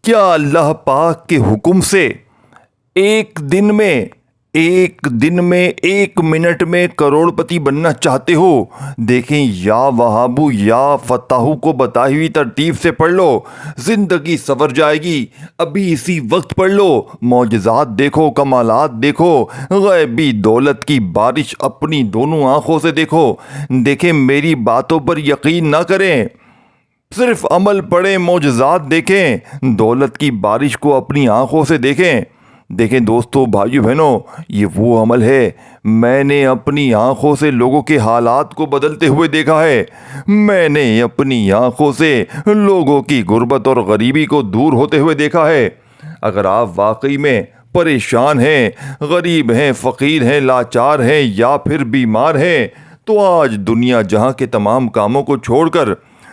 کیا اللہ پاک کے حکم سے ایک دن میں 1 منٹ میں کروڑپتی بننا چاہتے ہو؟ دیکھیں، یا وہابو یا فتاحو کو بتائی ہوئی ترتیب سے پڑھ لو، زندگی سنور جائے گی۔ ابھی اسی وقت پڑھ لو، معجزات دیکھو، کمالات دیکھو، غیبی دولت کی بارش اپنی دونوں آنکھوں سے دیکھو۔ دیکھیں، میری باتوں پر یقین نہ کریں، صرف عمل پڑھیں، معجزات دیکھیں، دولت کی بارش کو اپنی آنکھوں سے دیکھیں۔ دیکھیں دوستو، بھائیو بہنوں، یہ وہ عمل ہے، میں نے اپنی آنکھوں سے لوگوں کے حالات کو بدلتے ہوئے دیکھا ہے۔ میں نے اپنی آنکھوں سے لوگوں کی غربت اور غریبی کو دور ہوتے ہوئے دیکھا ہے۔ اگر آپ واقعی میں پریشان ہیں، غریب ہیں، فقیر ہیں، لاچار ہیں یا پھر بیمار ہیں، تو آج دنیا جہاں کے تمام کاموں کو چھوڑ کر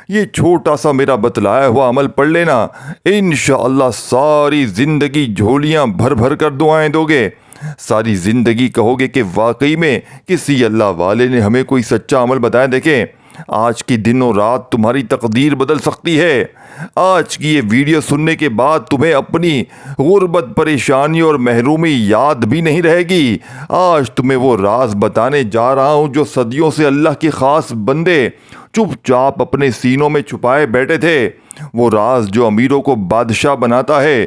یہ چھوٹا سا میرا بتلایا ہوا عمل پڑھ لینا، انشاءاللہ ساری زندگی جھولیاں بھر بھر کر دعائیں دو گے۔ ساری زندگی کہو گے کہ واقعی میں کسی اللہ والے نے ہمیں کوئی سچا عمل بتایا۔ دیکھیں، آج کی دن و رات تمہاری تقدیر بدل سکتی ہے۔ آج کی یہ ویڈیو سننے کے بعد تمہیں اپنی غربت، پریشانی اور محرومی یاد بھی نہیں رہے گی۔ آج تمہیں وہ راز بتانے جا رہا ہوں جو صدیوں سے اللہ کے خاص بندے چپ چاپ اپنے سینوں میں چھپائے بیٹھے تھے۔ وہ راز جو امیروں کو بادشاہ بناتا ہے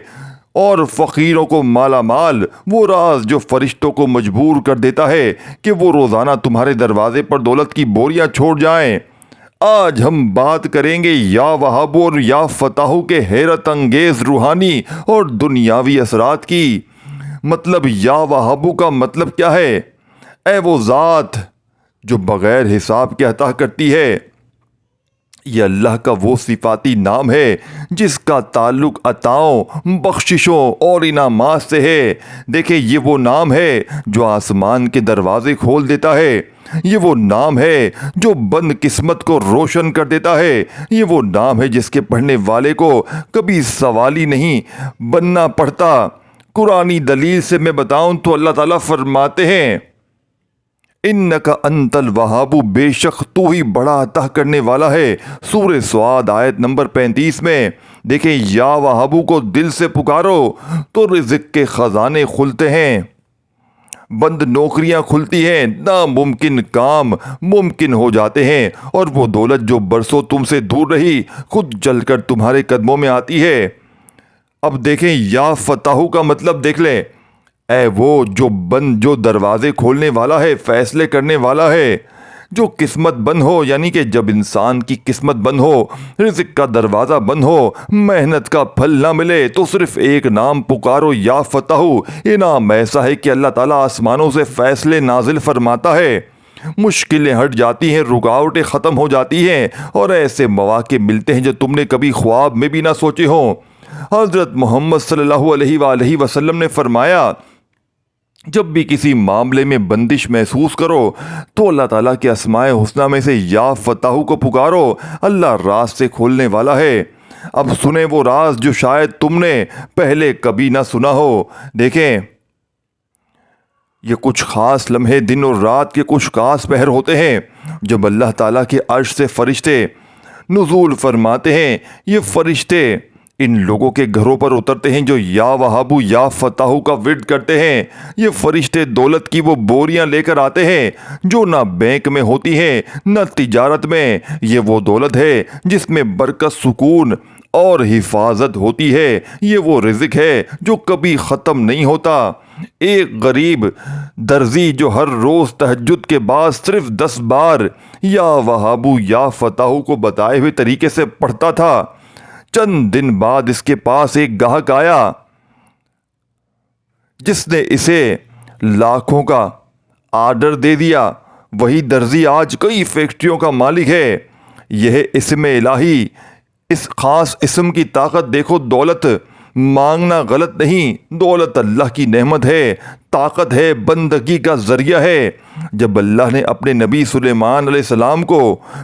اور فقیروں کو مالا مال، وہ راز جو فرشتوں کو مجبور کر دیتا ہے کہ وہ روزانہ تمہارے دروازے پر دولت کی بوریاں چھوڑ جائیں۔ آج ہم بات کریں گے یا وہابو اور یا فتاحو کے حیرت انگیز روحانی اور دنیاوی اثرات کی۔ مطلب یا وہابو کا مطلب کیا ہے؟ اے وہ ذات جو بغیر حساب کے عطا کرتی ہے۔ یہ اللہ کا وہ صفاتی نام ہے جس کا تعلق عطاؤں، بخششوں اور انعامات سے ہے۔ دیکھیں، یہ وہ نام ہے جو آسمان کے دروازے کھول دیتا ہے۔ یہ وہ نام ہے جو بند قسمت کو روشن کر دیتا ہے۔ یہ وہ نام ہے جس کے پڑھنے والے کو کبھی سوالی نہیں بننا پڑتا۔ قرآنی دلیل سے میں بتاؤں تو اللہ تعالیٰ فرماتے ہیں، انکا انت الوہاب، بے شک تو ہی بڑا عطا کرنے والا ہے۔ سورہ سعد آیت نمبر 35 میں۔ دیکھیں، یا وہابو کو دل سے پکارو تو رزق کے خزانے کھلتے ہیں، بند نوکریاں کھلتی ہیں، ناممکن کام ممکن ہو جاتے ہیں، اور وہ دولت جو برسوں تم سے دور رہی خود چل کر تمہارے قدموں میں آتی ہے۔ اب دیکھیں، یا فتاحو کا مطلب دیکھ لیں، اے وہ جو دروازے کھولنے والا ہے، فیصلے کرنے والا ہے۔ جو قسمت بند ہو، یعنی کہ جب انسان کی قسمت بند ہو، رزق کا دروازہ بند ہو، محنت کا پھل نہ ملے، تو صرف ایک نام پکارو، یا فتاحو۔ یہ نام ایسا ہے کہ اللہ تعالیٰ آسمانوں سے فیصلے نازل فرماتا ہے، مشکلیں ہٹ جاتی ہیں، رکاوٹیں ختم ہو جاتی ہیں، اور ایسے مواقع ملتے ہیں جو تم نے کبھی خواب میں بھی نہ سوچے ہوں۔ حضرت محمد صلی اللہ علیہ وآلہ وسلم نے فرمایا، جب بھی کسی معاملے میں بندش محسوس کرو تو اللہ تعالیٰ کے اسماء حسنہ میں سے یا فتاحو کو پکارو، اللہ راز سے کھولنے والا ہے۔ اب سنیں وہ راز جو شاید تم نے پہلے کبھی نہ سنا ہو۔ دیکھیں، یہ کچھ خاص لمحے دن اور رات کے کچھ خاص پہر ہوتے ہیں جب اللہ تعالیٰ کے عرش سے فرشتے نزول فرماتے ہیں۔ یہ فرشتے ان لوگوں کے گھروں پر اترتے ہیں جو یا وہابو یا فتاحو کا ورد کرتے ہیں۔ یہ فرشتے دولت کی وہ بوریاں لے کر آتے ہیں جو نہ بینک میں ہوتی ہیں نہ تجارت میں۔ یہ وہ دولت ہے جس میں برکت، سکون اور حفاظت ہوتی ہے۔ یہ وہ رزق ہے جو کبھی ختم نہیں ہوتا۔ ایک غریب درزی جو ہر روز تہجد کے بعد صرف 10 بار یا وہابو یا فتاحو کو بتائے ہوئے طریقے سے پڑھتا تھا، چند دن بعد اس کے پاس ایک گاہک آیا جس نے اسے لاکھوں کا آرڈر دے دیا۔ وہی درزی آج کئی فیکٹریوں کا مالک ہے۔ یہ اسم الہی، اس خاص اسم کی طاقت دیکھو۔ دولت مانگنا غلط نہیں، دولت اللہ کی نعمت ہے، طاقت ہے، بندگی کا ذریعہ ہے۔ جب اللہ نے اپنے نبی سلیمان علیہ السلام کو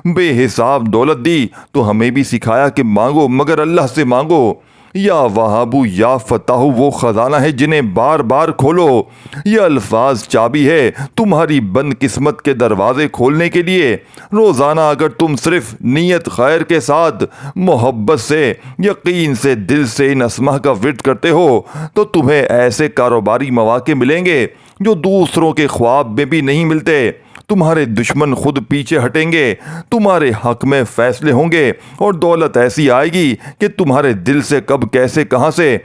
بے حساب دولت دی تو ہمیں بھی سکھایا کہ مانگو مگر اللہ سے مانگو۔ یا وہابو یا فتاح وہ خزانہ ہے جنہیں بار بار کھولو۔ یہ الفاظ چابی ہے تمہاری بند قسمت کے دروازے کھولنے کے لیے۔ روزانہ اگر تم صرف نیت خیر کے ساتھ، محبت سے، یقین سے، دل سے ان اسماء کا ورد کرتے ہو تو تمہیں ایسے کاروباری مواقع ملیں گے جو دوسروں کے خواب میں بھی نہیں ملتے۔ تمہارے دشمن خود پیچھے ہٹیں گے، تمہارے حق میں فیصلے ہوں گے، اور دولت ایسی آئے گی کہ تمہارے دل سے کب، کیسے، کہاں سے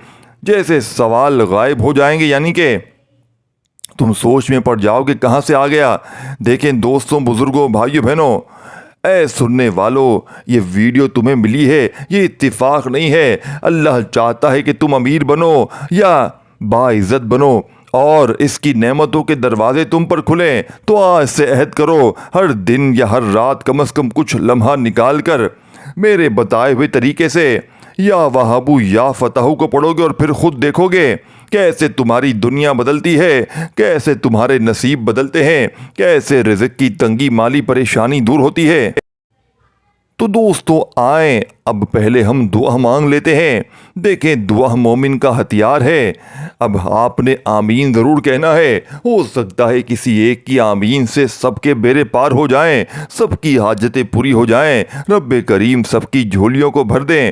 جیسے سوال غائب ہو جائیں گے، یعنی کہ تم سوچ میں پڑ جاؤ کہ کہاں سے آ گیا۔ دیکھیں دوستوں، بزرگوں، بھائیوں، بہنوں، اے سننے والو، یہ ویڈیو تمہیں ملی ہے، یہ اتفاق نہیں ہے۔ اللہ چاہتا ہے کہ تم امیر بنو یا باعزت بنو اور اس کی نعمتوں کے دروازے تم پر کھلیں، تو آج سے عہد کرو، ہر دن یا ہر رات کم از کم کچھ لمحہ نکال کر میرے بتائے ہوئے طریقے سے یا وہابو یا فتح کو پڑھو گے، اور پھر خود دیکھو گے کیسے تمہاری دنیا بدلتی ہے، کیسے تمہارے نصیب بدلتے ہیں، کیسے رزق کی تنگی، مالی پریشانی دور ہوتی ہے۔ تو دوستو آئیں اب پہلے ہم دعا مانگ لیتے ہیں۔ دیکھیں دعا مومن کا ہتھیار ہے۔ اب آپ نے آمین ضرور کہنا ہے۔ ہو سکتا ہے کسی ایک کی آمین سے سب کے بیڑے پار ہو جائیں، سب کی حاجتیں پوری ہو جائیں، رب کریم سب کی جھولیوں کو بھر دیں۔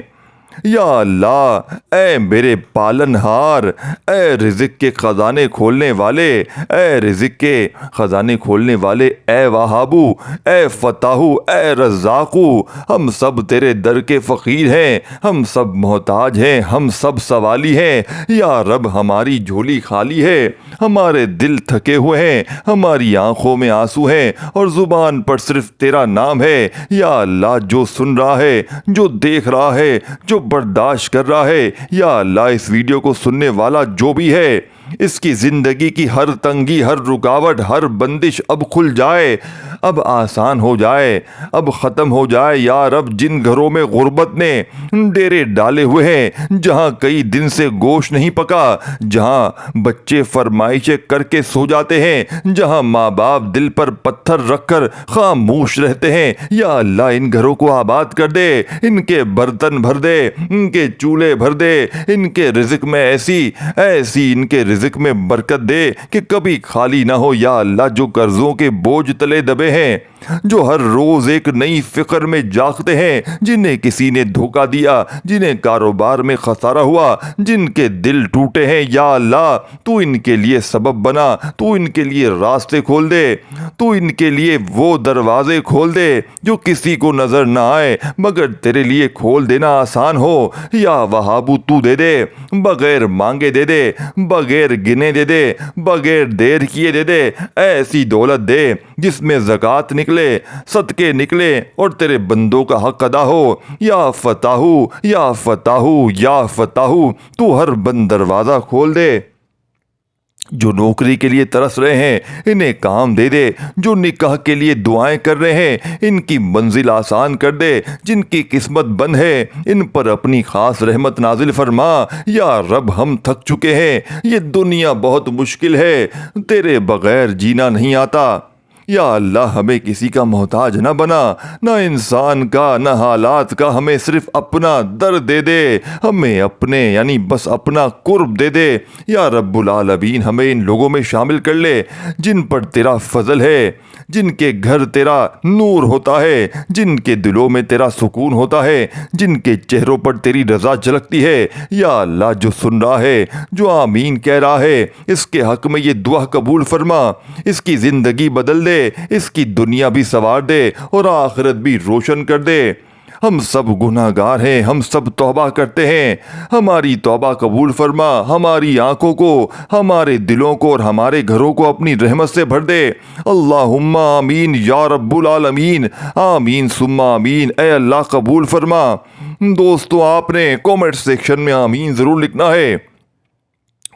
یا اللہ، اے میرے پالن ہار، اے رزق کے خزانے کھولنے والے، اے رزق کے خزانے کھولنے والے، اے وہابو، اے فتاحو، اے رزاقو، ہم سب تیرے در کے فقیر ہیں، ہم سب محتاج ہیں، ہم سب سوالی ہیں۔ یا رب ہماری جھولی خالی ہے، ہمارے دل تھکے ہوئے ہیں، ہماری آنکھوں میں آنسو ہیں اور زبان پر صرف تیرا نام ہے۔ یا اللہ، جو سن رہا ہے، جو دیکھ رہا ہے، جو برداشت کر رہا ہے، یا اللہ اس ویڈیو کو سننے والا جو بھی ہے، اس کی زندگی کی ہر تنگی، ہر رکاوٹ، ہر بندش اب کھل جائے، اب آسان ہو جائے، اب ختم ہو جائے۔ یا رب جن گھروں میں غربت نے ڈیرے ڈالے ہوئے ہیں، جہاں کئی دن سے گوشت نہیں پکا، جہاں بچے فرمائشیں کر کے سو جاتے ہیں، جہاں ماں باپ دل پر پتھر رکھ کر خاموش رہتے ہیں، یا اللہ ان گھروں کو آباد کر دے، ان کے برتن بھر دے، ان کے چولہے بھر دے، ان کے رزق میں ایسی ان کے رزق میں برکت دے کہ کبھی خالی نہ ہو۔ یا اللہ جو قرضوں کے بوجھ تلے دبے ہیں، جو ہر روز ایک نئی فکر میں جاگتے ہیں، جنہیں کسی نے دھوکہ دیا، جنہیں کاروبار میں خسارہ ہوا، جن کے دل ٹوٹے ہیں، یا اللہ تو ان کے لیے سبب بنا، تو ان کے لیے راستے کھول دے، تو ان کے لیے وہ دروازے کھول دے جو کسی کو نظر نہ آئے مگر تیرے لیے کھول دینا آسان ہو۔ یا وہابو تو دے دے، بغیر مانگے دے دے، بغیر گنے دے دے، بغیر دیر کیے دے دے، ایسی دولت دے جس میں زکوٰۃ نکلے، صدقے نکلے اور تیرے بندوں کا حق ادا ہو۔ یا فتاحو، یا فتاحو، یا فتاحو تو ہر بند دروازہ کھول دے۔ جو نوکری کے لیے ترس رہے ہیں انہیں کام دے دے، جو نکاح کے لیے دعائیں کر رہے ہیں ان کی منزل آسان کر دے، جن کی قسمت بند ہے ان پر اپنی خاص رحمت نازل فرما۔ یا رب ہم تھک چکے ہیں، یہ دنیا بہت مشکل ہے، تیرے بغیر جینا نہیں آتا۔ یا اللہ ہمیں کسی کا محتاج نہ بنا، نہ انسان کا، نہ حالات کا، ہمیں صرف اپنا درد دے دے، ہمیں اپنے یعنی بس اپنا قرب دے دے۔ یا رب العالمین ہمیں ان لوگوں میں شامل کر لے جن پر تیرا فضل ہے، جن کے گھر تیرا نور ہوتا ہے، جن کے دلوں میں تیرا سکون ہوتا ہے، جن کے چہروں پر تیری رضا جھلکتی ہے۔ یا اللہ جو سن رہا ہے، جو آمین کہہ رہا ہے، اس کے حق میں یہ دعا قبول فرما، اس کی زندگی بدل دے، اس کی دنیا بھی سنوار دے اور آخرت بھی روشن کر دے۔ ہم سب گناہ گار ہیں، ہم سب توبہ کرتے ہیں، ہماری توبہ قبول فرما، ہماری آنکھوں کو، ہمارے دلوں کو اور ہمارے گھروں کو اپنی رحمت سے بھر دے۔ اللہم آمین یا رب العالمین، آمین ثم آمین۔ اے اللہ قبول فرما۔ دوستو آپ نے کومنٹ سیکشن میں آمین ضرور لکھنا ہے۔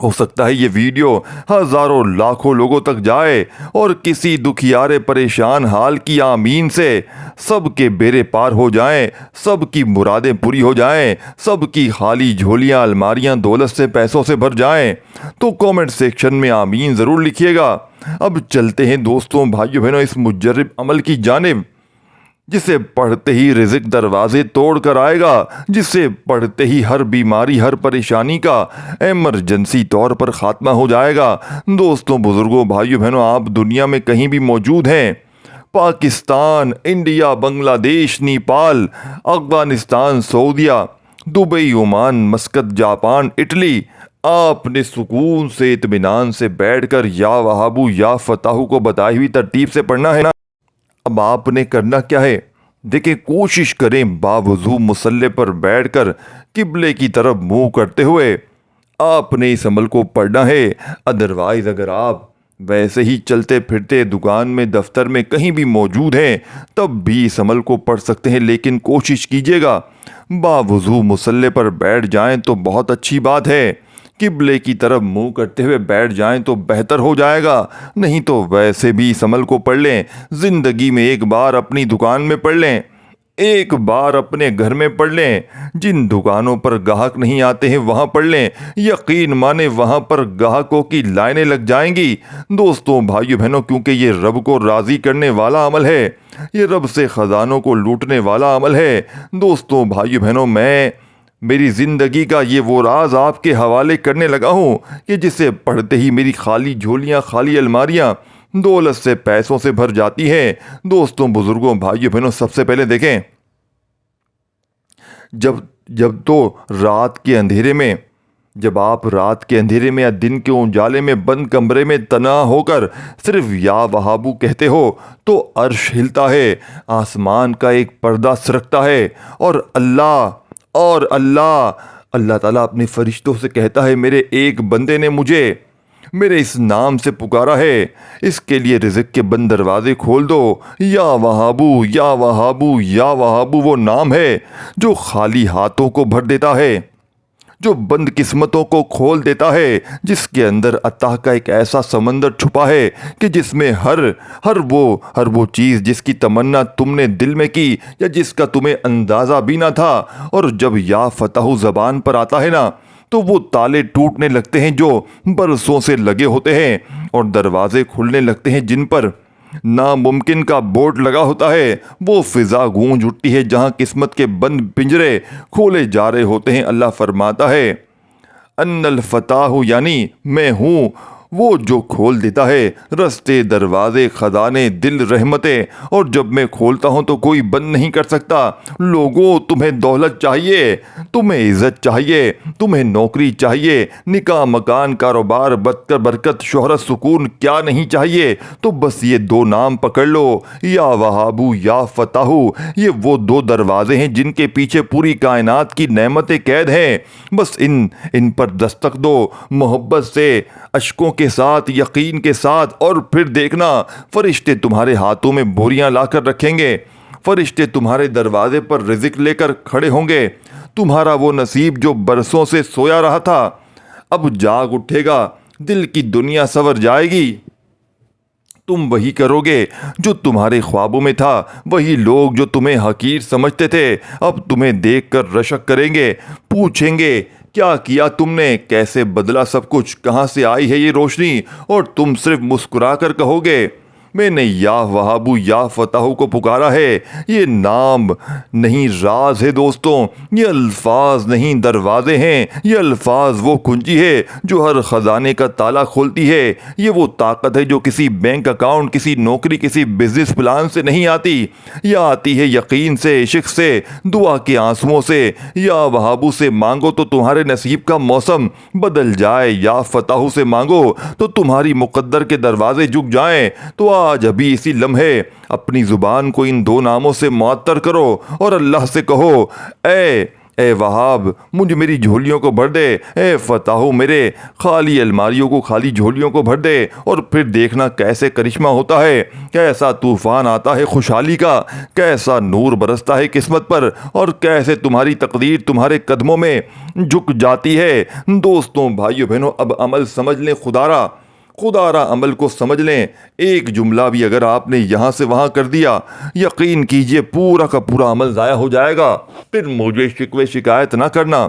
ہو سکتا ہے یہ ویڈیو ہزاروں لاکھوں لوگوں تک جائے اور کسی دکھیارے پریشان حال کی آمین سے سب کے بیڑے پار ہو جائیں، سب کی مرادیں پوری ہو جائیں، سب کی خالی جھولیاں، الماریاں دولت سے، پیسوں سے بھر جائیں۔ تو کومنٹ سیکشن میں آمین ضرور لکھیے گا۔ اب چلتے ہیں دوستوں، بھائیوں بہنوں اس مجرب عمل کی جانب۔ جسے پڑھتے ہی رزق دروازے توڑ کر آئے گا، جسے پڑھتے ہی ہر بیماری ہر پریشانی کا ایمرجنسی طور پر خاتمہ ہو جائے گا۔ دوستوں، بزرگوں، بھائیوں، بہنوں، آپ دنیا میں کہیں بھی موجود ہیں، پاکستان، انڈیا، بنگلہ دیش، نیپال، افغانستان، سعودیہ، Dubai, Oman, Muscat, Japan, Italy, آپ نے سکون سے اطمینان سے بیٹھ کر یا وہابو یا فتح کو بتائی ہوئی ترتیب سے پڑھنا ہے نا۔ اب آپ نے کرنا کیا ہے؟ دیکھیں، کوشش کریں باوضو مصلی پر بیٹھ کر قبلے کی طرف منہ کرتے ہوئے آپ نے اس عمل کو پڑھنا ہے۔ ادروائز اگر آپ ویسے ہی چلتے پھرتے دکان میں، دفتر میں، کہیں بھی موجود ہیں، تب بھی اس عمل کو پڑھ سکتے ہیں، لیکن کوشش کیجیے گا باوضو مصلی پر بیٹھ جائیں تو بہت اچھی بات ہے، قبلے کی طرف منہ کرتے ہوئے بیٹھ جائیں تو بہتر ہو جائے گا، نہیں تو ویسے بھی اس عمل کو پڑھ لیں۔ زندگی میں ایک بار اپنی دکان میں پڑھ لیں، ایک بار اپنے گھر میں پڑھ لیں، جن دکانوں پر گاہک نہیں آتے ہیں وہاں پڑھ لیں، یقین مانے وہاں پر گاہکوں کی لائنیں لگ جائیں گی۔ دوستوں، بھائیو، بہنوں، کیونکہ یہ رب کو راضی کرنے والا عمل ہے، یہ رب سے خزانوں کو لوٹنے والا عمل ہے۔ دوستوں، بھائیو، بہنوں، میں میری زندگی کا یہ وہ راز آپ کے حوالے کرنے لگا ہوں کہ جسے پڑھتے ہی میری خالی جھولیاں، خالی الماریاں دولت سے، پیسوں سے بھر جاتی ہیں۔ دوستوں، بزرگوں، بھائیوں، بہنوں، سب سے پہلے دیکھیں، جب تو رات کے اندھیرے میں، جب آپ رات کے اندھیرے میں یا دن کے اجالے میں بند کمرے میں تنہا ہو کر صرف یا وہابو کہتے ہو تو عرش ہلتا ہے، آسمان کا ایک پردہ سرکتا ہے، اور اللہ تعالیٰ اپنے فرشتوں سے کہتا ہے، میرے ایک بندے نے مجھے میرے اس نام سے پکارا ہے، اس کے لیے رزق کے بند دروازے کھول دو۔ یا وہابو، یا وہابو، یا وہابو وہ نام ہے جو خالی ہاتھوں کو بھر دیتا ہے، جو بند قسمتوں کو کھول دیتا ہے، جس کے اندر عطا کا ایک ایسا سمندر چھپا ہے کہ جس میں ہر وہ چیز جس کی تمنا تم نے دل میں کی یا جس کا تمہیں اندازہ بھی نہ تھا، اور جب یا فتح زبان پر آتا ہے نا تو وہ تالے ٹوٹنے لگتے ہیں جو برسوں سے لگے ہوتے ہیں، اور دروازے کھلنے لگتے ہیں جن پر ناممکن کا بورڈ لگا ہوتا ہے، وہ فضا گونج اٹھتی ہے جہاں قسمت کے بند پنجرے کھولے جا رہے ہوتے ہیں۔ اللہ فرماتا ہے، ان الفتاح، یعنی میں ہوں وہ جو کھول دیتا ہے رستے، دروازے، خزانے، دل، رحمتیں، اور جب میں کھولتا ہوں تو کوئی بند نہیں کر سکتا۔ لوگوں، تمہیں دولت چاہیے، تمہیں عزت چاہیے، تمہیں نوکری چاہیے، نکاح، مکان، کاروبار، برکت، شہرت، سکون، کیا نہیں چاہیے؟ تو بس یہ دو نام پکڑ لو، یا وہابو یا فتح۔ یہ وہ دو دروازے ہیں جن کے پیچھے پوری کائنات کی نعمتیں قید ہیں۔ بس ان پر دستک دو، محبت سے، اشکوں کے ساتھ، یقین کے ساتھ، اور پھر دیکھنا فرشتے تمہارے ہاتھوں میں بوریاں لا کر رکھیں گے، فرشتے تمہارے دروازے پر رزق لے کر کھڑے ہوں گے۔ تمہارا وہ نصیب جو برسوں سے سویا رہا تھا اب جاگ اٹھے گا، دل کی دنیا سنور جائے گی، تم وہی کرو گے جو تمہارے خوابوں میں تھا، وہی لوگ جو تمہیں حقیر سمجھتے تھے اب تمہیں دیکھ کر رشک کریں گے، پوچھیں گے کیا کیا تم نے، کیسے بدلا سب کچھ، کہاں سے آئی ہے یہ روشنی، اور تم صرف مسکرا کر کہو گے، میں نے یا وہابو یا فتح کو پکارا ہے۔ یہ نام نہیں، راز ہے دوستوں، یہ الفاظ نہیں، دروازے ہیں، یہ الفاظ وہ کنجی ہے جو ہر خزانے کا تالا کھولتی ہے، یہ وہ طاقت ہے جو کسی بینک اکاؤنٹ، کسی نوکری، کسی بزنس پلان سے نہیں آتی، یہ آتی ہے یقین سے، عشق سے، دعا کے آنسوؤں سے۔ یا وہابو سے مانگو تو تمہارے نصیب کا موسم بدل جائے، یا فتح سے مانگو تو تمہاری مقدر کے دروازے جھک جائیں۔ تو آج ابھی اسی لمحے اپنی زبان کو ان دو ناموں سے معطر کرو اور اللہ سے کہو، اے وہاب، مجھے میری جھولیوں کو بھر دے، اے فتح، میرے خالی الماریوں کو، خالی جھولیوں کو بھر دے، اور پھر دیکھنا کیسے کرشمہ ہوتا ہے، کیسا طوفان آتا ہے خوشحالی کا، کیسا نور برستا ہے قسمت پر، اور کیسے تمہاری تقدیر تمہارے قدموں میں جھک جاتی ہے۔ دوستوں، بھائیو، بہنوں، اب عمل سمجھ لیں، خدا را عمل کو سمجھ لیں۔ ایک جملہ بھی اگر آپ نے یہاں سے وہاں کر دیا، یقین کیجئے پورا کا پورا عمل ضائع ہو جائے گا۔ پھر مجھے شکوے شکایت نہ کرنا،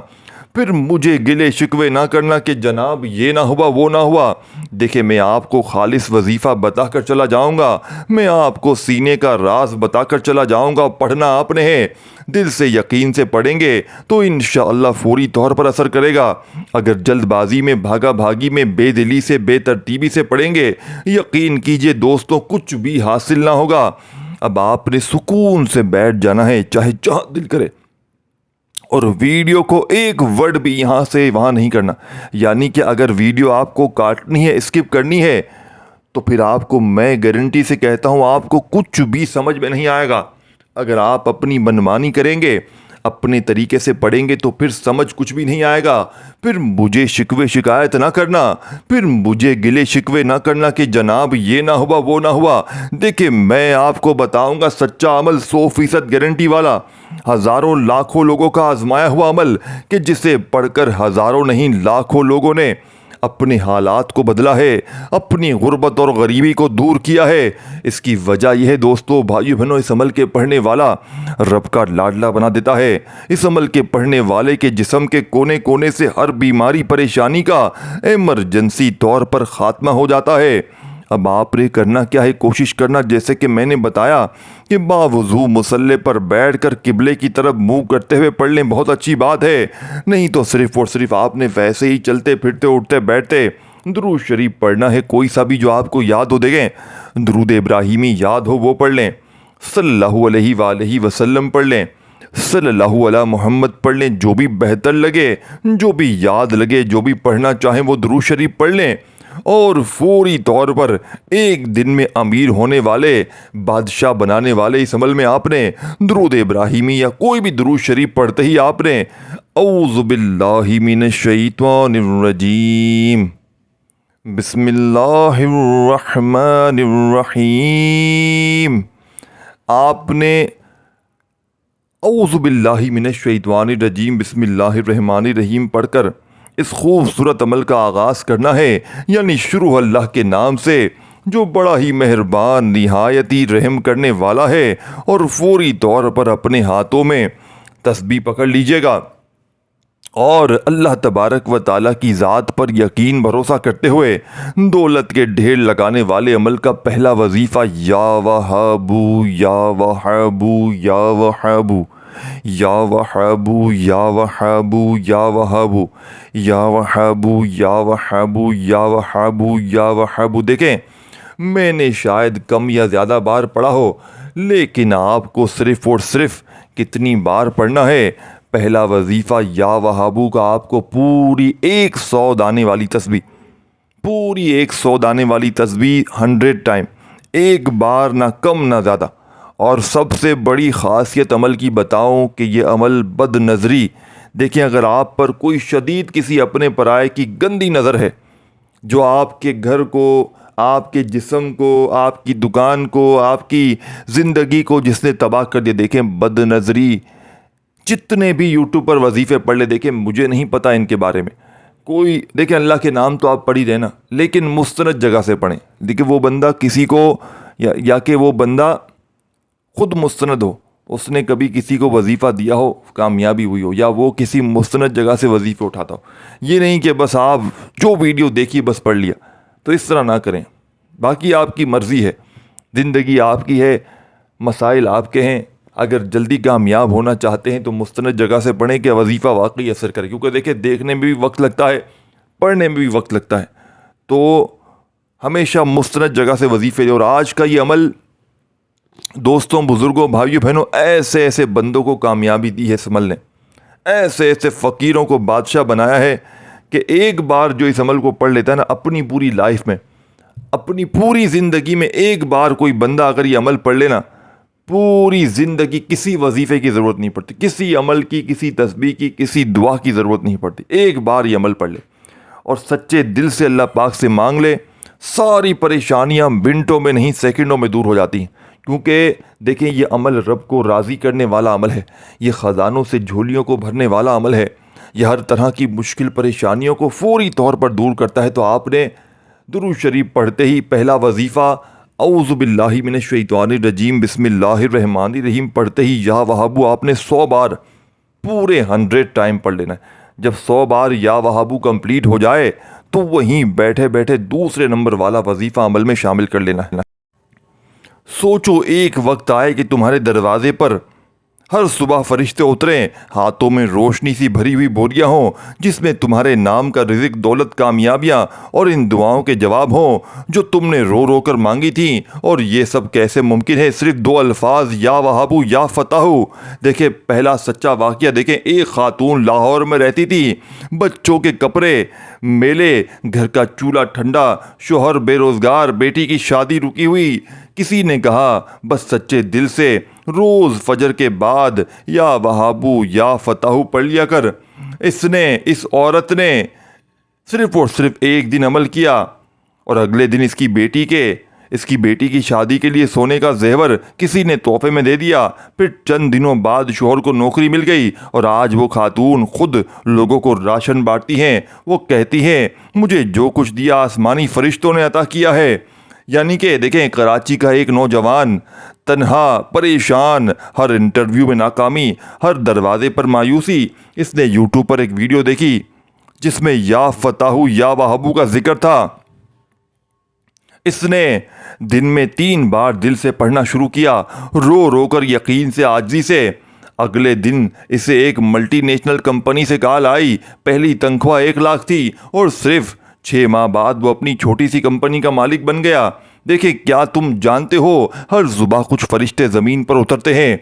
پھر مجھے گلے شکوے نہ کرنا کہ جناب یہ نہ ہوا وہ نہ ہوا۔ دیکھیں میں آپ کو خالص وظیفہ بتا کر چلا جاؤں گا، میں آپ کو سینے کا راز بتا کر چلا جاؤں گا۔ پڑھنا آپ نے ہے، دل سے یقین سے پڑھیں گے تو انشاءاللہ فوری طور پر اثر کرے گا۔ اگر جلد بازی میں بھاگا بھاگی میں بے دلی سے بے ترتیبی سے پڑھیں گے، یقین کیجئے دوستوں کچھ بھی حاصل نہ ہوگا۔ اب آپ نے سکون سے بیٹھ جانا ہے، چاہے جہاں دل کرے، اور ویڈیو کو ایک ورڈ بھی یہاں سے وہاں نہیں کرنا۔ یعنی کہ اگر ویڈیو آپ کو کاٹنی ہے، اسکپ کرنی ہے، تو پھر آپ کو میں گارنٹی سے کہتا ہوں آپ کو کچھ بھی سمجھ میں نہیں آئے گا۔ اگر آپ اپنی منمانی کریں گے، اپنے طریقے سے پڑھیں گے تو پھر سمجھ کچھ بھی نہیں آئے گا۔ پھر مجھے شکوے شکایت نہ کرنا، پھر مجھے گلے شکوے نہ کرنا کہ جناب یہ نہ ہوا وہ نہ ہوا۔ دیکھیں میں آپ کو بتاؤں گا سچا عمل 100% گارنٹی والا، ہزاروں لاکھوں لوگوں کا آزمایا ہوا عمل، کہ جسے پڑھ کر ہزاروں نہیں لاکھوں لوگوں نے اپنے حالات کو بدلا ہے، اپنی غربت اور غریبی کو دور کیا ہے۔ اس کی وجہ یہ ہے دوستو بھائیو بہنوں، اس عمل کے پڑھنے والا رب کا لاڈلا بنا دیتا ہے۔ اس عمل کے پڑھنے والے کے جسم کے کونے کونے سے ہر بیماری پریشانی کا ایمرجنسی طور پر خاتمہ ہو جاتا ہے۔ اب آپ نے کرنا کیا ہے، کوشش کرنا جیسے کہ میں نے بتایا کہ باوضو مصلی پر بیٹھ کر قبلے کی طرف منہ کرتے ہوئے پڑھ لیں، بہت اچھی بات ہے۔ نہیں تو صرف اور صرف آپ نے ویسے ہی چلتے پھرتے اٹھتے بیٹھتے درود شریف پڑھنا ہے، کوئی سا بھی جو آپ کو یاد ہو، دیکھیں درود ابراہیمی یاد ہو وہ پڑھ لیں، صلی اللہ علیہ وآلہ وسلم پڑھ لیں، صلی اللہ علی محمد پڑھ لیں، جو بھی بہتر لگے، جو بھی یاد لگے، جو بھی پڑھنا چاہیں وہ درود شریف پڑھ لیں۔ اور فوری طور پر ایک دن میں امیر ہونے والے، بادشاہ بنانے والے اس عمل میں آپ نے درود ابراہیمی یا کوئی بھی درود شریف پڑھتے ہی آپ نے اعوذ باللہ من الشیطان الرجیم بسم اللہ الرحمن الرحیم، آپ نے اعوذ باللہ من الشیطان الرجیم بسم اللہ الرحمن الرحیم پڑھ کر اس خوبصورت عمل کا آغاز کرنا ہے۔ یعنی شروع اللہ کے نام سے جو بڑا ہی مہربان نہایت ہی رحم کرنے والا ہے، اور فوری طور پر اپنے ہاتھوں میں تسبیح پکڑ لیجئے گا، اور اللہ تبارک و تعالیٰ کی ذات پر یقین بھروسہ کرتے ہوئے دولت کے ڈھیر لگانے والے عمل کا پہلا وظیفہ یا وہابو یا وہابو یا وہابو یا وہابو یا وہابو یا وہابو یا وہابو یا وہابو یا وہابو یا وہابو۔ دیکھیں میں نے شاید کم یا زیادہ بار پڑھا ہو، لیکن آپ کو صرف اور صرف کتنی بار پڑھنا ہے؟ پہلا وظیفہ یا وہابو کا آپ کو پوری 100 دانے والی تسبیح، پوری 100 دانے والی تسبیح 100 ٹائم، ایک بار نہ کم نہ زیادہ۔ اور سب سے بڑی خاصیت عمل کی بتاؤں کہ یہ عمل بد نظری، دیکھیں اگر آپ پر کوئی شدید کسی اپنے پرائے کی گندی نظر ہے جو آپ کے گھر کو، آپ کے جسم کو، آپ کی دکان کو، آپ کی زندگی کو جس نے تباہ کر دیا، دیکھیں بد نظری جتنے بھی یوٹیوب پر وظیفے پڑھ لے، دیکھیں مجھے نہیں پتا ان کے بارے میں کوئی، دیکھیں اللہ کے نام تو آپ پڑھ ہی دینا، لیکن مستند جگہ سے پڑھیں۔ دیکھیں وہ بندہ کسی کو یا کہ وہ بندہ خود مستند ہو، اس نے کبھی کسی کو وظیفہ دیا ہو، کامیابی ہوئی ہو، یا وہ کسی مستند جگہ سے وظیفے اٹھاتا ہو۔ یہ نہیں کہ بس آپ جو ویڈیو دیکھی بس پڑھ لیا، تو اس طرح نہ کریں۔ باقی آپ کی مرضی ہے، زندگی آپ کی ہے، مسائل آپ کے ہیں۔ اگر جلدی کامیاب ہونا چاہتے ہیں تو مستند جگہ سے پڑھیں کہ وظیفہ واقعی اثر کرے، کیونکہ دیکھیں دیکھنے میں بھی وقت لگتا ہے، پڑھنے میں بھی وقت لگتا ہے، تو ہمیشہ مستند جگہ سے وظیفے دیں۔ اور آج کا یہ عمل دوستوں، بزرگوں، بھائیوں، بہنوں، ایسے ایسے بندوں کو کامیابی دی ہے اس عمل نے، ایسے ایسے فقیروں کو بادشاہ بنایا ہے کہ ایک بار جو اس عمل کو پڑھ لیتا ہے نا، اپنی پوری لائف میں، اپنی پوری زندگی میں ایک بار کوئی بندہ اگر یہ عمل پڑھ لینا، پوری زندگی کسی وظیفے کی ضرورت نہیں پڑتی، کسی عمل کی، کسی تسبیح کی، کسی دعا کی ضرورت نہیں پڑتی۔ ایک بار یہ عمل پڑھ لے اور سچے دل سے اللہ پاک سے مانگ لے، ساری پریشانیاں منٹوں میں نہیں سیکنڈوں میں دور ہو جاتی ہیں۔ کیونکہ دیکھیں یہ عمل رب کو راضی کرنے والا عمل ہے، یہ خزانوں سے جھولیوں کو بھرنے والا عمل ہے، یہ ہر طرح کی مشکل پریشانیوں کو فوری طور پر دور کرتا ہے۔ تو آپ نے درود شریف پڑھتے ہی پہلا وظیفہ اعوذ باللہ من الشیطان الرجیم بسم اللہ الرحمن الرحیم پڑھتے ہی یا وہابو آپ نے 100 بار پورے 100 ٹائم پڑھ لینا ہے۔ جب 100 بار یا وہابو کمپلیٹ ہو جائے تو وہیں بیٹھے بیٹھے دوسرے نمبر والا وظیفہ عمل میں شامل کر لینا ہے۔ سوچو ایک وقت آئے کہ تمہارے دروازے پر ہر صبح فرشتے اتریں، ہاتھوں میں روشنی سی بھری ہوئی بوریاں ہوں جس میں تمہارے نام کا رزق، دولت، کامیابیاں اور ان دعاؤں کے جواب ہوں جو تم نے رو رو کر مانگی تھیں۔ اور یہ سب کیسے ممکن ہے؟ صرف 2 الفاظ، یا وہابو یا فتاحو۔ دیکھیں پہلا سچا واقعہ دیکھیں، ایک خاتون لاہور میں رہتی تھی، بچوں کے کپڑے میلے، گھر کا چولہا ٹھنڈا، شوہر بے روزگار، بیٹی کی شادی رکی ہوئی۔ کسی نے کہا بس سچے دل سے روز فجر کے بعد یا وہابو یا فتاحو پڑھ لیا کر۔ اس عورت نے صرف اور صرف ایک دن عمل کیا اور اگلے دن اس کی بیٹی کی شادی کے لیے سونے کا زیور کسی نے تحفے میں دے دیا۔ پھر چند دنوں بعد شوہر کو نوکری مل گئی اور آج وہ خاتون خود لوگوں کو راشن بانٹتی ہیں۔ وہ کہتی ہیں مجھے جو کچھ دیا آسمانی فرشتوں نے عطا کیا ہے۔ یعنی کہ دیکھیں کراچی کا ایک نوجوان تنہا، پریشان، ہر انٹرویو میں ناکامی، ہر دروازے پر مایوسی، اس نے یوٹیوب پر ایک ویڈیو دیکھی جس میں یا فتاحو یا وہابو کا ذکر تھا۔ اس نے دن میں 3 بار دل سے پڑھنا شروع کیا، رو رو کر، یقین سے، عاجزی سے۔ اگلے دن اسے ایک ملٹی نیشنل کمپنی سے کال آئی، پہلی تنخواہ 1 لاکھ تھی اور صرف 6 ماہ بعد وہ اپنی چھوٹی سی کمپنی کا مالک بن گیا۔ دیکھیں کیا تم جانتے ہو ہر صبح کچھ فرشتے زمین پر اترتے ہیں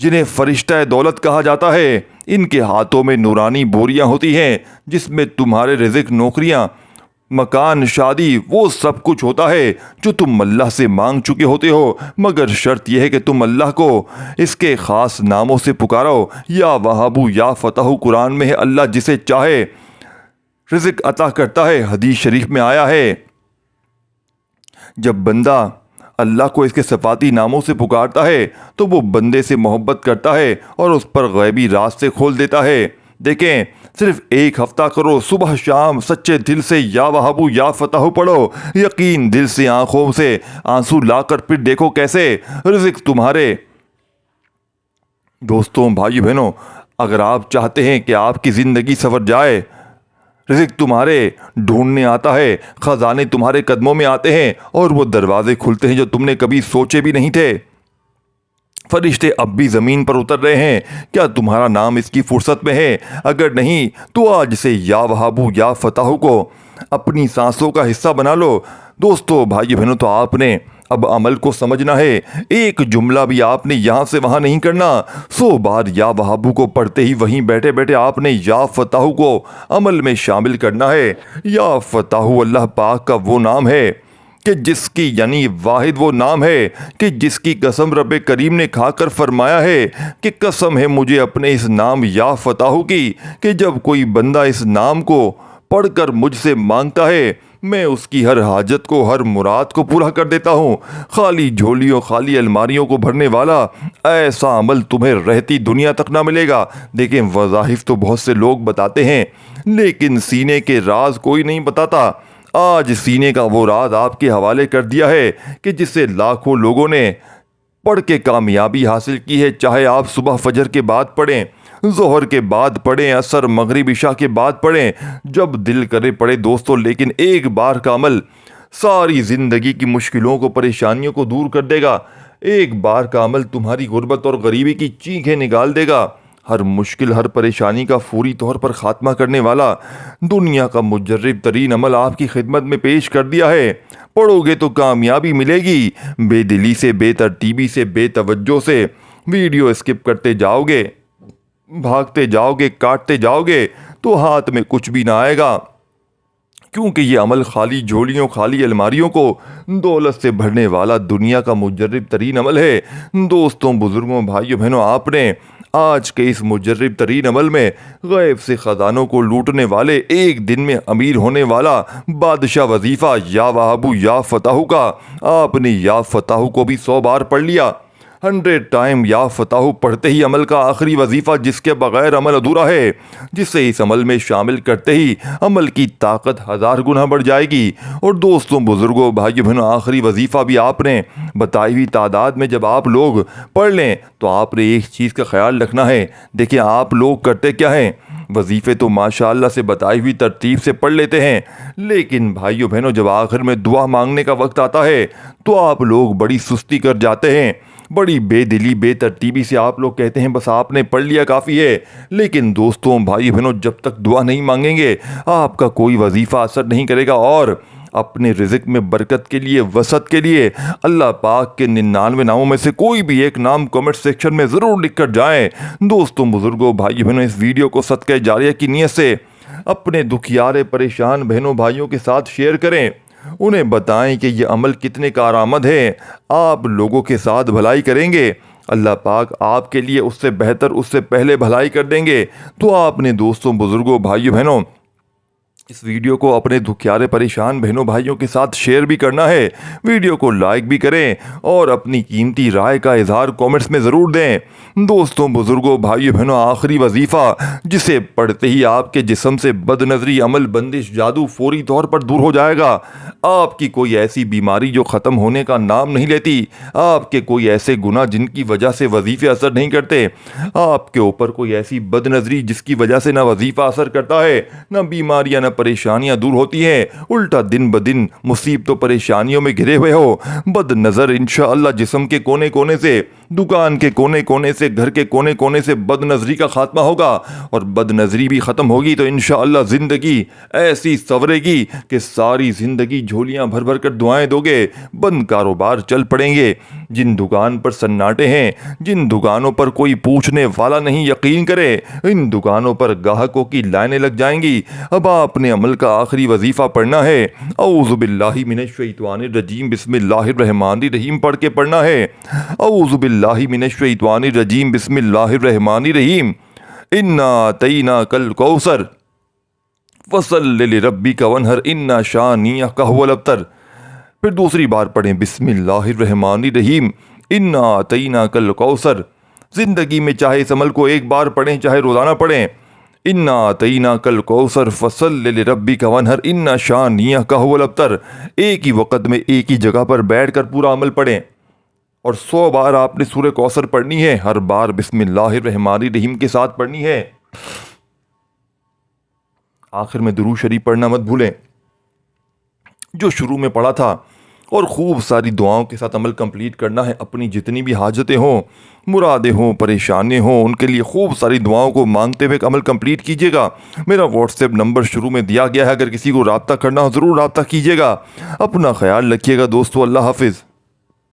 جنہیں فرشتہ دولت کہا جاتا ہے۔ ان کے ہاتھوں میں نورانی بوریاں ہوتی ہیں جس میں تمہارے رزق، نوکریاں، مکان، شادی، وہ سب کچھ ہوتا ہے جو تم اللہ سے مانگ چکے ہوتے ہو، مگر شرط یہ ہے کہ تم اللہ کو اس کے خاص ناموں سے پکارو۔ یا وہابو یا فتاحو قرآن میں ہے، اللہ جسے چاہے رزق عطا کرتا ہے۔ حدیث شریف میں آیا ہے جب بندہ اللہ کو اس کے صفاتی ناموں سے پکارتا ہے تو وہ بندے سے محبت کرتا ہے اور اس پر غیبی راستے کھول دیتا ہے۔ دیکھیں صرف 1 ہفتہ کرو، صبح شام سچے دل سے یا وہابو یا فتاحو پڑھو، یقین دل سے، آنکھوں سے آنسو لا کر پھر دیکھو کیسے رزق تمہارے۔ دوستوں، بھائیو بہنوں، اگر آپ چاہتے ہیں کہ آپ کی زندگی سنور جائے، رزق تمہارے ڈھونڈنے آتا ہے، خزانے تمہارے قدموں میں آتے ہیں اور وہ دروازے کھلتے ہیں جو تم نے کبھی سوچے بھی نہیں تھے۔ فرشتے اب بھی زمین پر اتر رہے ہیں، کیا تمہارا نام اس کی فرصت میں ہے؟ اگر نہیں تو آج سے یا وہابو یا فتاحو کو اپنی سانسوں کا حصہ بنا لو۔ دوستو، بھائی بہنوں، تو آپ نے اب عمل کو سمجھنا ہے، ایک جملہ بھی آپ نے یہاں سے وہاں نہیں کرنا۔ 100 بار یا وہابو کو پڑھتے ہی وہیں بیٹھے بیٹھے آپ نے یا فتاحو کو عمل میں شامل کرنا ہے۔ یا فتاحو اللہ پاک کا وہ نام ہے کہ جس کی، یعنی واحد وہ نام ہے کہ جس کی قسم رب کریم نے کھا کر فرمایا ہے کہ قسم ہے مجھے اپنے اس نام یا فتاحو کی کہ جب کوئی بندہ اس نام کو پڑھ کر مجھ سے مانگتا ہے میں اس کی ہر حاجت کو، ہر مراد کو پورا کر دیتا ہوں۔ خالی جھولیوں، خالی الماریوں کو بھرنے والا ایسا عمل تمہیں رہتی دنیا تک نہ ملے گا۔ دیکھیں وظائف تو بہت سے لوگ بتاتے ہیں لیکن سینے کے راز کوئی نہیں بتاتا۔ آج سینے کا وہ راز آپ کے حوالے کر دیا ہے کہ جسے لاکھوں لوگوں نے پڑھ کے کامیابی حاصل کی ہے، چاہے آپ صبح فجر کے بعد پڑھیں، ظہر کے بعد پڑھیں، عصر، مغرب، عشاء کے بعد پڑھیں، جب دل کرے پڑھے دوستو۔ لیکن ایک بار کا عمل ساری زندگی کی مشکلوں کو، پریشانیوں کو دور کر دے گا۔ ایک بار کا عمل تمہاری غربت اور غریبی کی چیخیں نکال دے گا۔ ہر مشکل، ہر پریشانی کا فوری طور پر خاتمہ کرنے والا دنیا کا مجرب ترین عمل آپ کی خدمت میں پیش کر دیا ہے۔ پڑھو گے تو کامیابی ملے گی، بے دلی سے، بے ترتیبی سے، بے توجہ سے ویڈیو اسکپ کرتے جاؤ گے، بھاگتے جاؤ گے، کاٹتے جاؤ گے تو ہاتھ میں کچھ بھی نہ آئے گا، کیونکہ یہ عمل خالی جھولیوں، خالی الماریوں کو دولت سے بھرنے والا دنیا کا مجرب ترین عمل ہے۔ دوستوں، بزرگوں، بھائیوں، بہنوں، آپ نے آج کے اس مجرب ترین عمل میں غیب سے خزانوں کو لوٹنے والے، ایک دن میں امیر ہونے والا بادشاہ وظیفہ یا وہابو یا فتاحو کا، آپ نے یا فتاحو کو بھی 100 بار پڑھ لیا۔ 100 ٹائم یا فتاحو پڑھتے ہی عمل کا آخری وظیفہ جس کے بغیر عمل ادھورا ہے، جسے اس عمل میں شامل کرتے ہی عمل کی طاقت 1000 گنا بڑھ جائے گی۔ اور دوستوں، بزرگوں، بھائیوں، بہنوں، آخری وظیفہ بھی آپ نے بتائی ہوئی تعداد میں جب آپ لوگ پڑھ لیں تو آپ نے ایک چیز کا خیال رکھنا ہے۔ دیکھیں آپ لوگ کرتے کیا ہیں، وظیفے تو ماشاءاللہ سے بتائی ہوئی ترتیب سے پڑھ لیتے ہیں، لیکن بھائیو بہنوں جب آخر میں دعا مانگنے کا وقت آتا ہے تو آپ لوگ بڑی سستی کر جاتے ہیں، بڑی بے دلی بے ترتیبی سے آپ لوگ کہتے ہیں بس آپ نے پڑھ لیا کافی ہے۔ لیکن دوستوں بھائی بہنوں جب تک دعا نہیں مانگیں گے آپ کا کوئی وظیفہ اثر نہیں کرے گا، اور اپنے رزق میں برکت کے لیے وسعت کے لیے اللہ پاک کے 99 ناموں میں سے کوئی بھی ایک نام کمنٹ سیکشن میں ضرور لکھ کر جائیں۔ دوستوں بزرگوں بھائی بہنوں اس ویڈیو کو صدقہ جاریہ کی نیت سے اپنے دکھیارے پریشان بہنوں بھائیوں کے ساتھ شیئر کریں، انہیں بتائیں کہ یہ عمل کتنے کارآمد ہے۔ آپ لوگوں کے ساتھ بھلائی کریں گے، اللہ پاک آپ کے لیے اس سے بہتر اس سے پہلے بھلائی کر دیں گے۔ تو آپ نے دوستوں بزرگوں بھائیوں بہنوں اس ویڈیو کو اپنے دکھیارے پریشان بہنوں بھائیوں کے ساتھ شیئر بھی کرنا ہے، ویڈیو کو لائک بھی کریں اور اپنی قیمتی رائے کا اظہار کامنٹس میں ضرور دیں۔ دوستوں بزرگوں بھائیوں بہنوں آخری وظیفہ جسے پڑھتے ہی آپ کے جسم سے بد نظری عمل بندش جادو فوری طور پر دور ہو جائے گا۔ آپ کی کوئی ایسی بیماری جو ختم ہونے کا نام نہیں لیتی، آپ کے کوئی ایسے گناہ جن کی وجہ سے وظیفے اثر نہیں کرتے، آپ کے اوپر کوئی ایسی بد نظری جس کی وجہ سے نہ وظیفہ اثر کرتا ہے، نہ بیماریاں نہ پریشانیاں دور ہوتی ہیں، الٹا دن بدن مصیبتوں پریشانیوں میں گھرے ہوئے ہو، بد نظر انشاءاللہ جسم کے کونے کونے سے، دکان کے کونے کونے سے، گھر کے کونے کونے سے بد نظری کا خاتمہ ہوگا، اور بد نظری بھی ختم ہوگی تو انشاءاللہ زندگی ایسی سنورے گی کہ ساری زندگی جھولیاں بھر بھر کر دعائیں دو گے، بند کاروبار چل پڑیں گے۔ جن دکان پر سناٹے ہیں، جن دکانوں پر کوئی پوچھنے والا نہیں، یقین کرے ان دکانوں پر گاہکوں کی لائنیں لگ جائیں گی۔ اب آپ نے عمل کا آخری وظیفہ پڑھنا ہے، اعوذ باللہ من الشیطان الرجیم بسم اللہ الرحمن الرحیم پڑھ کے پڑھنا ہے، اعوذ باللہ من الشیطان الرجیم بسم اللہ الرحمن الرحیم، انا اعطیناک الکوثر فصل لربک وانحر ان شانئک هو الابتر۔ پھر دوسری بار پڑھیں بسم اللہ الرحمن الرحیم انا اعطیناک الکوثر۔ زندگی میں چاہے اس عمل کو ایک بار پڑھیں چاہے روزانہ پڑھیں، انا اعطیناک الکوثر فصل لربک وانحر ان شانئک هو الابتر، ایک ہی وقت میں ایک ہی جگہ پر بیٹھ کر پورا عمل پڑھیں، اور 100 بار آپ نے سورہ کوثر پڑھنی ہے، ہر بار بسم اللہ الرحمن الرحیم کے ساتھ پڑھنی ہے۔ آخر میں درود شریف پڑھنا مت بھولیں جو شروع میں پڑھا تھا، اور خوب ساری دعاؤں کے ساتھ عمل کمپلیٹ کرنا ہے۔ اپنی جتنی بھی حاجتیں ہوں، مرادیں ہوں، پریشانیاں ہوں، ان کے لیے خوب ساری دعاؤں کو مانگتے ہوئے عمل کمپلیٹ کیجیے گا۔ میرا واٹس ایپ نمبر شروع میں دیا گیا ہے، اگر کسی کو رابطہ کرنا ہو ضرور رابطہ کیجیے گا۔ اپنا خیال رکھیے گا دوستو، اللہ حافظ۔